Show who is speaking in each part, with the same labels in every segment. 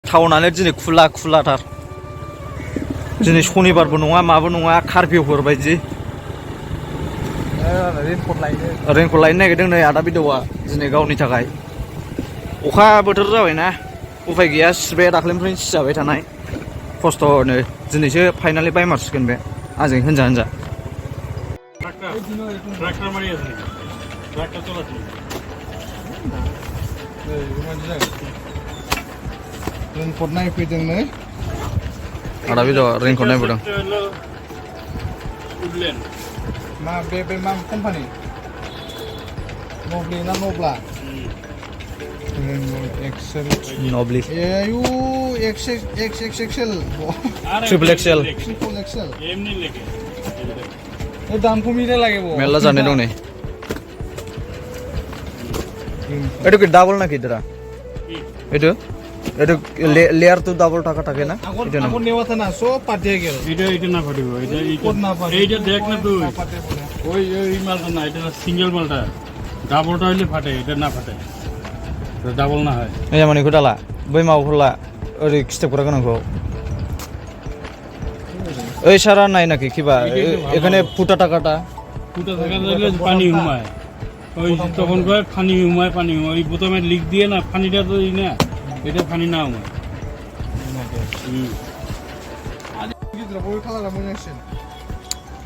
Speaker 1: टाउनानो दिनै खुलाथार दिनै शनिबारबो नङा माबो नङा कार्फिउफोर बायदि रेनकट लायनो नागिरदों नै आदा बिदौआ दिनै गावनि थाखाय अखा बोथोर जाबायना उफाय गैया सिबाया दाख्लैनिफ्रायनो सिजाबाय थानाय खस्थ'नो दिनैसो फाइनालि बायमारसिगोन बे आजों होनजा
Speaker 2: ट्राक्टर मारि আছে ट्राक्टर চলাচ্ছে
Speaker 3: रेनकट नायफैदों नै
Speaker 1: आदा बिदौआ रेनकट नायबोदों
Speaker 3: मा बे मा कम्पानि नब्लि ना नब्ला एक्सेल
Speaker 1: नब्लि
Speaker 3: एयु एक्सेल
Speaker 1: ट्रिपल एक्सेल
Speaker 2: এমনি লেগে
Speaker 3: এই দাম কমিয়ে লাগে
Speaker 1: মেলা জানে দं नै এটা কি ডাবল নাকি এটা এটা এটা লেয়ার তো ডাবল টাকা থাকে না
Speaker 3: এটা না নেওয়া था ना সব পাঠিয়ে গেল
Speaker 2: এটা না পাঠিব এইটা দেখ না তুই ওই মালটা না এটা সিঙ্গেল মালটা ডাবলটা হইলে ফাটে এটা না ফাটে ডাবল না হয়
Speaker 1: এই মানে কোটালা बै माबाफोरला ओरै खिथेबग्रा गोनांखौ ওই সারা নাই নাকি কিবা এখানে ফুটা টাকাটা
Speaker 2: থাকলে পানি হুমায় ওই তখন কয় পানি হুমায় ওই বোতমে লিক দিয়ে না পানিটা তো না এটা পানি না হুমায়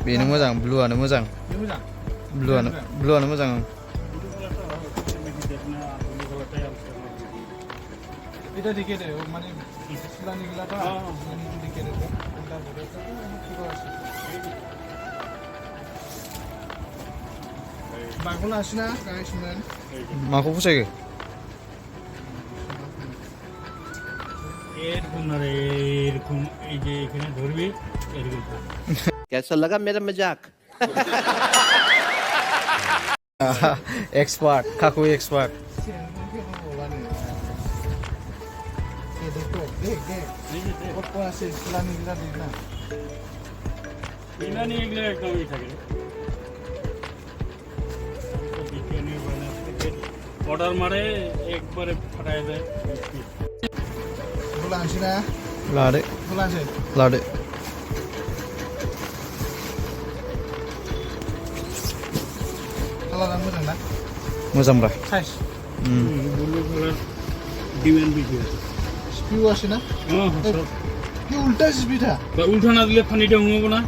Speaker 1: बेनो मोजां ब्लुआनो मोजां ब्लुआनो मोजां
Speaker 3: এটা দিকে দে মানে ইসলামী গলাটা দিকে দে কোনটা বড়টা ঠিক আছে বাগুলা আসনা গাইস ম্যান
Speaker 1: माखौ फसायो
Speaker 2: এরকম এই যে এখানে ধরবি এরকম
Speaker 4: कैसा लगा मेरा मजाक
Speaker 1: एक्सपार्ट काकू एक्सपार्ट
Speaker 2: অর্ডার মারে একবারে ফাটায় দেয়
Speaker 1: लादो लादो
Speaker 3: কালার মোজাं না
Speaker 1: मोजांब्रा
Speaker 3: সাইজ
Speaker 2: ব্লু কালার ডিমান্ড বেশি
Speaker 3: স্পিউ আসে না
Speaker 2: হ্যাঁ
Speaker 3: কি উল্টা স্পিডা
Speaker 2: উল্টা না দিলে পানিটা হুমাবো না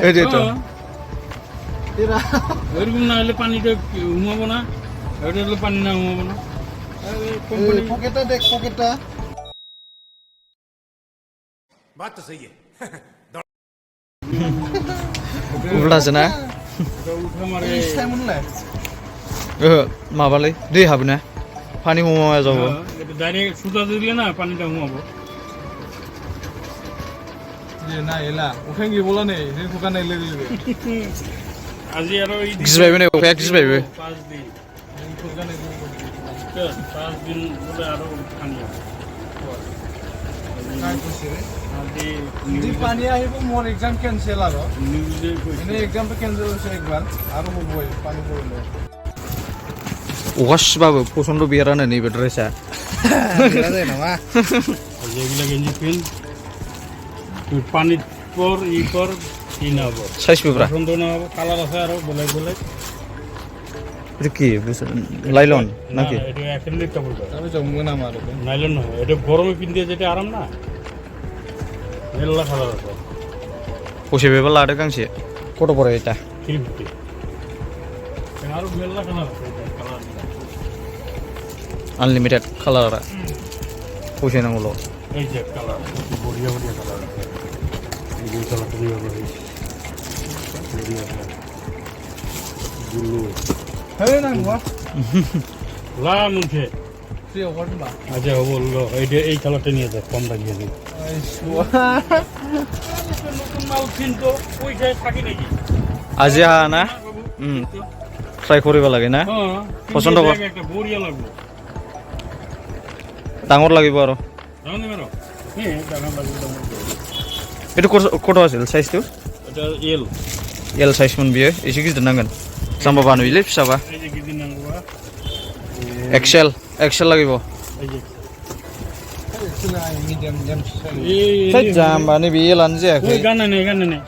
Speaker 1: এই যে তো
Speaker 3: এরা
Speaker 2: ওইরকম না হলে পানিটা হুমাবো না ওইটা হলে পানি না হুমাবো না
Speaker 3: পকেটটা দেখ পকেটটা
Speaker 4: बात तो सही है
Speaker 1: उल्टासो ना
Speaker 2: উল্টা মারে
Speaker 3: টাইমলাই
Speaker 1: माबालै दै हाबोना पानी हमाया जाबो
Speaker 2: ডাইরেক্ট সুতা দিলে না পানিটা হুমাবো
Speaker 3: না এলা ওখানে গিয়ে বলা নেই রে ফুকা নাই লেগে যাবে
Speaker 2: আজি আর এই
Speaker 1: गिजबायबो नै अखाया गिजबायबो
Speaker 2: 5 দিন
Speaker 3: ফুকা নাই
Speaker 2: 5 দিন বলে আরো পানি হবে
Speaker 3: काय কৈছে रे
Speaker 2: আজি
Speaker 3: যদি পানী আহিব মোৰ এক্সাম কেনসেল আৰু
Speaker 2: নিউজে কইছে
Speaker 3: এনে এক্সামটো কেনসেল হৈছে একবাৰ আৰু হ'বই পানী পৰিলে
Speaker 1: अखा सिबाबो पसन्द बियारानो नैबे ड्रेसा
Speaker 3: বিৰা যায় নামা
Speaker 2: আজি এগুলা গেঞ্জি পিন তুই পানি পর ই না হবো
Speaker 1: साइज बिब्रा
Speaker 2: পছন্দ না হবে কালার আছে আরো বেলেগ
Speaker 1: এটা কি লাইলন নাকি
Speaker 2: এটা অ্যাক্রিলিক কাপড়
Speaker 3: আমি জমগো না মারো
Speaker 2: নাইলন না এটা গরমে পিনতে যেটা আরাম না মেলা কালার আছে
Speaker 1: পসেবেবা লাदो गांसे কত পড়ে এটা
Speaker 2: 350 আরো মেলা কালার আছে কালার
Speaker 1: আনলিমিটেড কালাররা পয়সা নাঙ্গলো
Speaker 2: এই যে কালার বড়িয়া কালার আছে এই যে কালারটা নিয়ে আমরা ব্লু
Speaker 3: হে না গো
Speaker 2: লা মুখে
Speaker 3: ফ্রি ওভার না
Speaker 2: আচ্ছা বললো এই কালারটা নিয়ে যা কম লাগিয়ে দিই নতুন মাল কিনতো পয়সায় থাকি নাকি
Speaker 1: আজি আহা না ট্রাই কৰিব লাগে না পছন্দ কৰ
Speaker 2: একটা বড়িয়া লাগবে
Speaker 1: ডাঙৰ লাগিব আৰু
Speaker 2: জানো মেরো হ্যাঁ ডাঙর লাগবে
Speaker 1: এইটো কত আছিল সাইজটো
Speaker 2: এটা এল
Speaker 1: এল সাইজ মান বিয়ে এসে गिदिर नांगोन जाम्बा बानुयोलै फिसाबा
Speaker 2: এই যে गिदिर नांगौबा
Speaker 1: एक्सेल লাগিব
Speaker 2: এই যে
Speaker 3: मिडियाम जेम्स
Speaker 1: थै जाम्बानि बे लानो जायाखै
Speaker 2: ওই গান নাই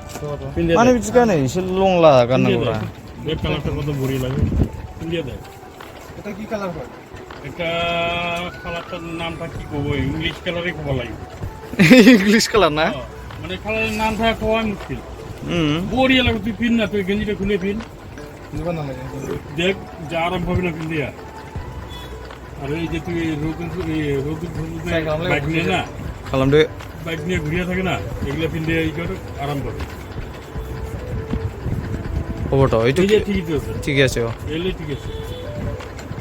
Speaker 2: পিন্দিয়ে
Speaker 1: माने बिदि गानो एसे लंला गाननांगौरा
Speaker 2: দেখ কালারটা কত বড়ি লাগে পিন্দিয়ে দেখ
Speaker 3: এটা কি কালার হয়
Speaker 2: এটা কালারটার নামটা কি কব ইংলিশ কালারে কব লাগে
Speaker 1: इंग्लिश कालार ना
Speaker 2: মানে কালারের নামটা কোয়া মুশকিল
Speaker 1: হুম
Speaker 2: বড়ি লাগে তুই পিন না তুই গেঞ্জিটা খুলে পিন
Speaker 3: নিবা না লাগে
Speaker 2: দেখ যা আরাম হবে না পিন্দিয়া আর এই যে তুই রোদ বাইক নিয়ে না
Speaker 1: खालामदो
Speaker 2: বাইক নিয়ে ঘুরিয়ে থাকে না এগুলো পিন্দিয়ে এই করে আরাম করে
Speaker 1: খবরটা এইটো
Speaker 2: এই যে ঠিকই আছে
Speaker 1: ঠিক আছে
Speaker 2: এলে ঠিক আছে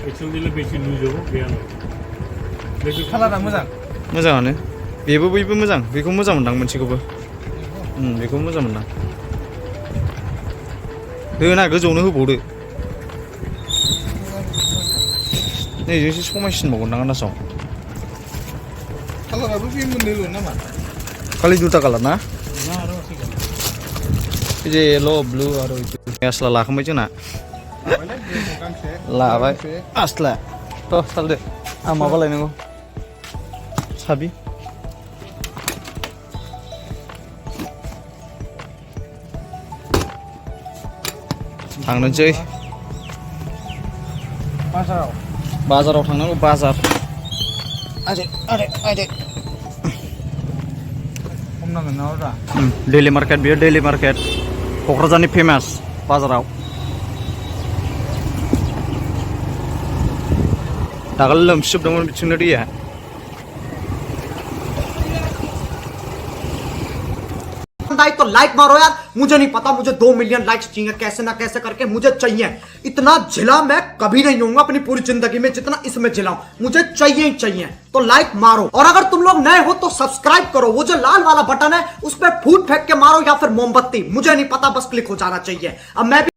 Speaker 2: এক্সেল দিলে বেশি লুজ হবো বেয়া নয়
Speaker 3: কালারটা मोजां
Speaker 1: मोजाङानो बेबो बैबो मोजां बेखौ मोजां मोनदां मोनसेखौबो बेखौ मोजां मोनदां होना गोजौनो होबावदो नैजोंसो समायसिनबावगोनदां आन्दासाव
Speaker 3: कालाराबो बे मोननैल' नामा
Speaker 1: खालि दुटा कालार ना
Speaker 2: না আরো আছে কেন
Speaker 1: जे येलो ब्लू आरो आस्ला लाखांबाय जोंना
Speaker 3: गांसे
Speaker 1: लाबाय आस्ला थ' सालदो आं माबा लायनांगौ साबि थांनोसै बाजाराव थांनांगौ बाजार आरे आरे आरे
Speaker 3: हमनांगोन ना अरा
Speaker 1: डेली मार्केट बेयो डेली मार्केट क'क्राझारनि फेमास बाजाराव दाखालि लोमसिजोबदोंमोन बिथिंनो दैया
Speaker 5: तो लाइक मारो यार मुझे नहीं पता मुझे 2 मिलियन लाइक्स चाहिए कैसे ना कैसे करके मुझे चाहिए इतना झिला मैं कभी नहीं होऊंगा अपनी पूरी जिंदगी में जितना इसमें झिलाऊं मुझे चाहिए ही चाहिए तो लाइक मारो और अगर तुम लोग नए हो तो सब्सक्राइब करो वो जो लाल वाला बटन है उस पर फूट फेंक के मारो या फिर मोमबत्ती मुझे नहीं पता बस क्लिक हो जाना चाहिए अब मैं भी